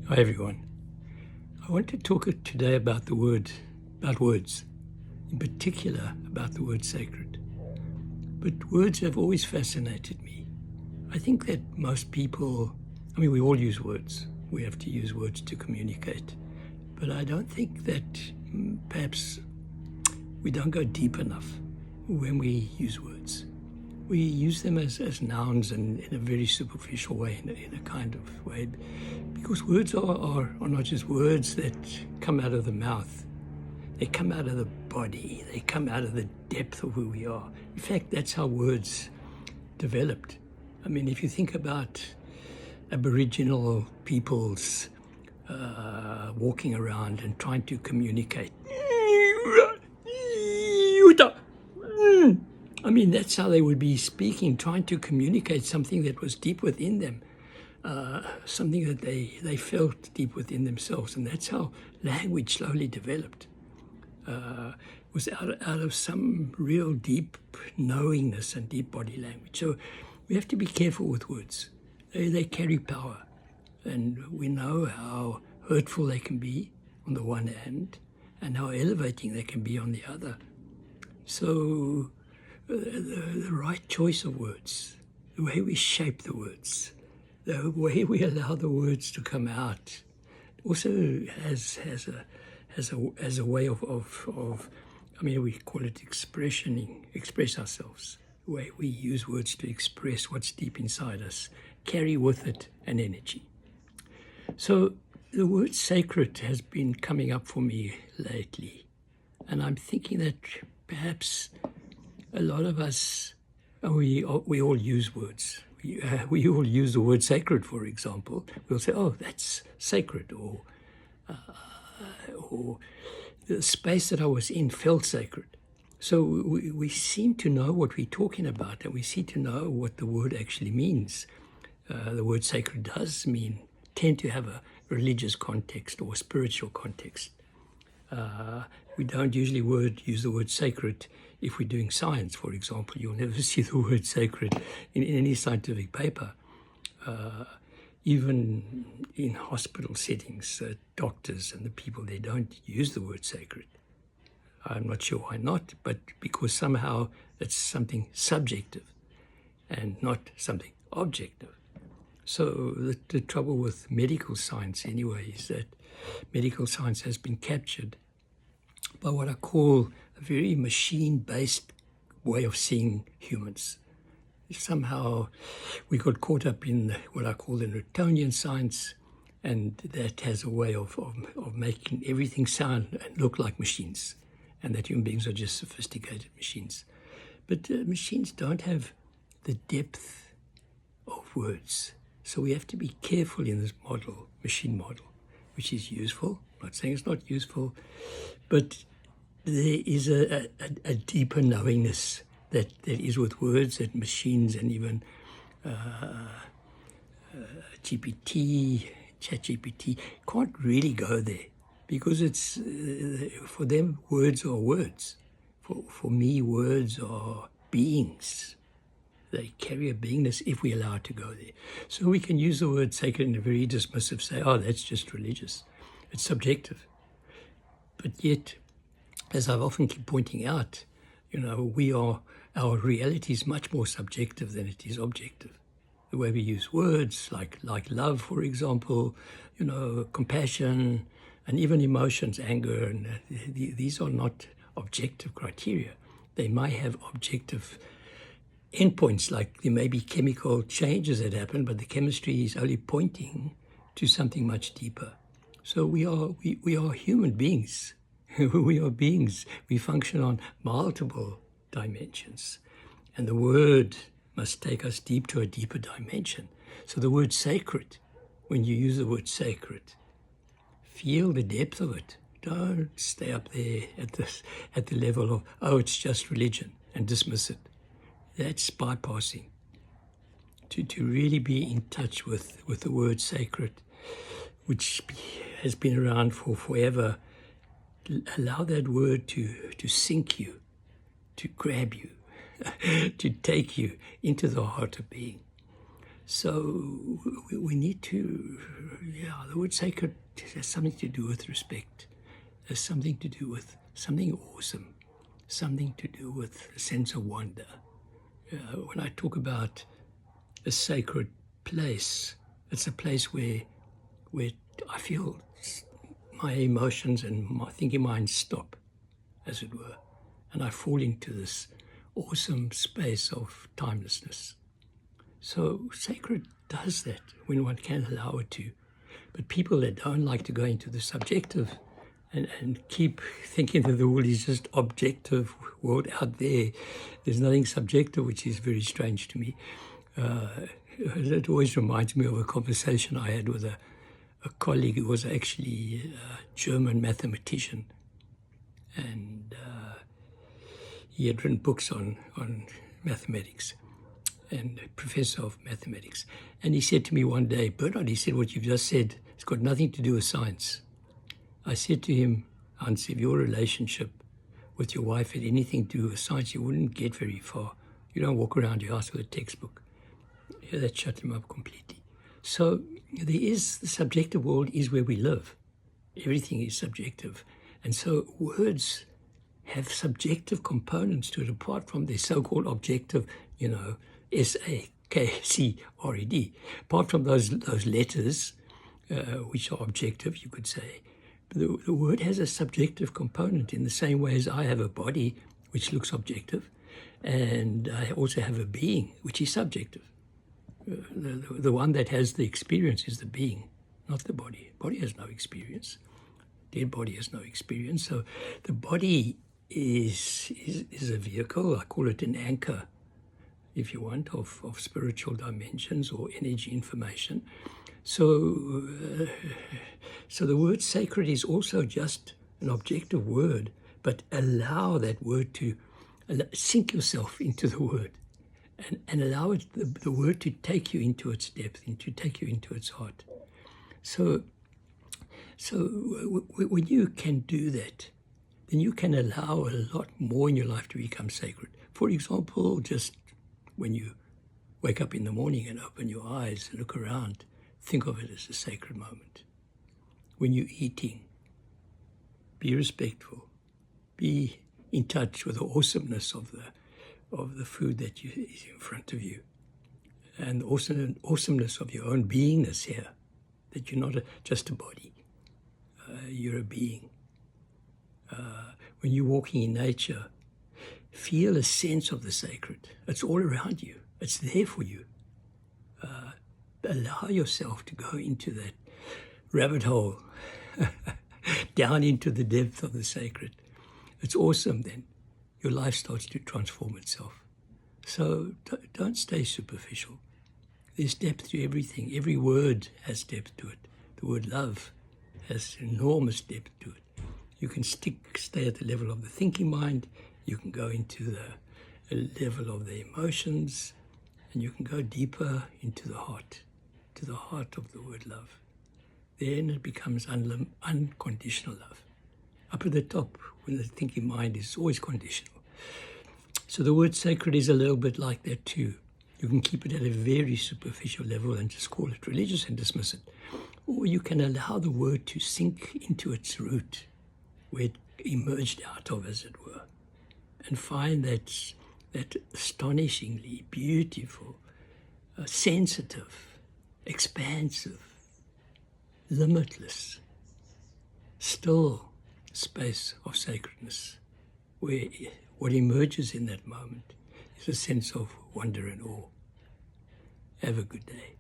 Hi everyone. I want to talk today about words, in particular about the word sacred. But words have always fascinated me. I think that most people, we all use words. We have to use words to communicate. But I don't think that perhaps we don't go deep enough when we use words. We use them as nouns and in a very superficial way, in a kind of way, because words are not just words that come out of the mouth. They come out of the body. They come out of the depth of who we are. In fact, that's how words developed. If you think about Aboriginal peoples walking around and trying to communicate, that's how they would be speaking, trying to communicate something that was deep within them, something that they felt deep within themselves. And that's how language slowly developed. It was out of some real deep knowingness and deep body language. So we have to be careful with words. They carry power. And we know how hurtful they can be on the one hand and how elevating they can be on the other. So the right choice of words, the way we shape the words, the way we allow the words to come out, also has a way of we call it express ourselves. The way we use words to express what's deep inside us, carry with it an energy. So the word sacred has been coming up for me lately, and I'm thinking that perhaps a lot of us, we all use words. We all use the word sacred, for example. We'll say, oh, that's sacred, or the space that I was in felt sacred. So we seem to know what we're talking about, and we seem to know what the word actually means. The word sacred does tend to have a religious context or spiritual context. We don't usually use the word sacred if we're doing science, for example. You'll never see the word sacred in any scientific paper. Even in hospital settings, doctors and the people, they don't use the word sacred. I'm not sure why not, but because somehow it's something subjective and not something objective. So the trouble with medical science anyway is that medical science has been captured by what I call a very machine-based way of seeing humans. Somehow we got caught up in what I call the Newtonian science, and that has a way of making everything sound and look like machines, and that human beings are just sophisticated machines. But machines don't have the depth of words. So we have to be careful in this machine model, which is useful. I'm not saying it's not useful, but there is a deeper knowingness that is with words that machines and even ChatGPT can't really go there, because it's for them words are words. For me, words are beings. They carry a beingness if we allow it to go there. So we can use the word sacred in a very dismissive, say, oh, that's just religious. It's subjective. But yet, as I've often keep pointing out, our reality is much more subjective than it is objective. The way we use words, like love, for example, compassion, and even emotions, anger, and these are not objective criteria. They might have objective endpoints, like there may be chemical changes that happen, but the chemistry is only pointing to something much deeper. So we are human beings. We are beings. We function on multiple dimensions. And the word must take us deep to a deeper dimension. So the word sacred, when you use the word sacred, feel the depth of it. Don't stay up there at the level of, oh, it's just religion, and dismiss it. That's bypassing. To really be in touch with the word sacred, which has been around for forever, allow that word to sink you, to grab you, to take you into the heart of being. So we need to, the word sacred has something to do with respect. Has something to do with something awesome, something to do with a sense of wonder. When I talk about a sacred place, it's a place where I feel my emotions and my thinking mind stop, as it were, and I fall into this awesome space of timelessness. So sacred does that when one can allow it to. But people that don't like to go into the subjective and keep thinking that the world is just objective world out there, there's nothing subjective, which is very strange to me. It always reminds me of a conversation I had with a colleague who was actually a German mathematician, and he had written books on mathematics, and a professor of mathematics. And he said to me one day, "Bernard," he said, "what you've just said, it's got nothing to do with science." I said to him, "Hans, if your relationship with your wife had anything to do with science, you wouldn't get very far. You don't walk around your house with a textbook." Yeah, that shut him up completely. So there is, the subjective world is where we live. Everything is subjective. And so words have subjective components to it, apart from their so-called objective, S-A-K-C-R-E-D. Apart from those letters, which are objective, you could say, the word has a subjective component in the same way as I have a body, which looks objective, and I also have a being, which is subjective. The one that has the experience is the being, not the body. Body has no experience. Dead body has no experience. So the body is a vehicle. I call it an anchor, if you want, of spiritual dimensions or energy information. So the word sacred is also just an objective word, but allow that word to sink yourself into the word, and allow it, the word to take you into its depth, and to take you into its heart. So when you can do that, then you can allow a lot more in your life to become sacred. For example, just when you wake up in the morning and open your eyes and look around, think of it as a sacred moment. When you're eating, be respectful. Be in touch with the awesomeness of the food that is in front of you, and the awesomeness of your own beingness here, that you're not just a body, you're a being. When you're walking in nature, feel a sense of the sacred. It's all around you. It's there for you. Allow yourself to go into that rabbit hole, down into the depth of the sacred. It's awesome then. Your life starts to transform itself. So don't stay superficial. There's depth to everything. Every word has depth to it. The word love has enormous depth to it. You can stay at the level of the thinking mind. You can go into the level of the emotions, and you can go deeper into the heart, to the heart of the word love. Then it becomes unconditional love. Up at the top, when the thinking mind is always conditional. So the word sacred is a little bit like that too. You can keep it at a very superficial level and just call it religious and dismiss it. Or you can allow the word to sink into its root, where it emerged out of, as it were, and find that astonishingly beautiful, sensitive, expansive, limitless, still space of sacredness, where what emerges in that moment is a sense of wonder and awe. Have a good day.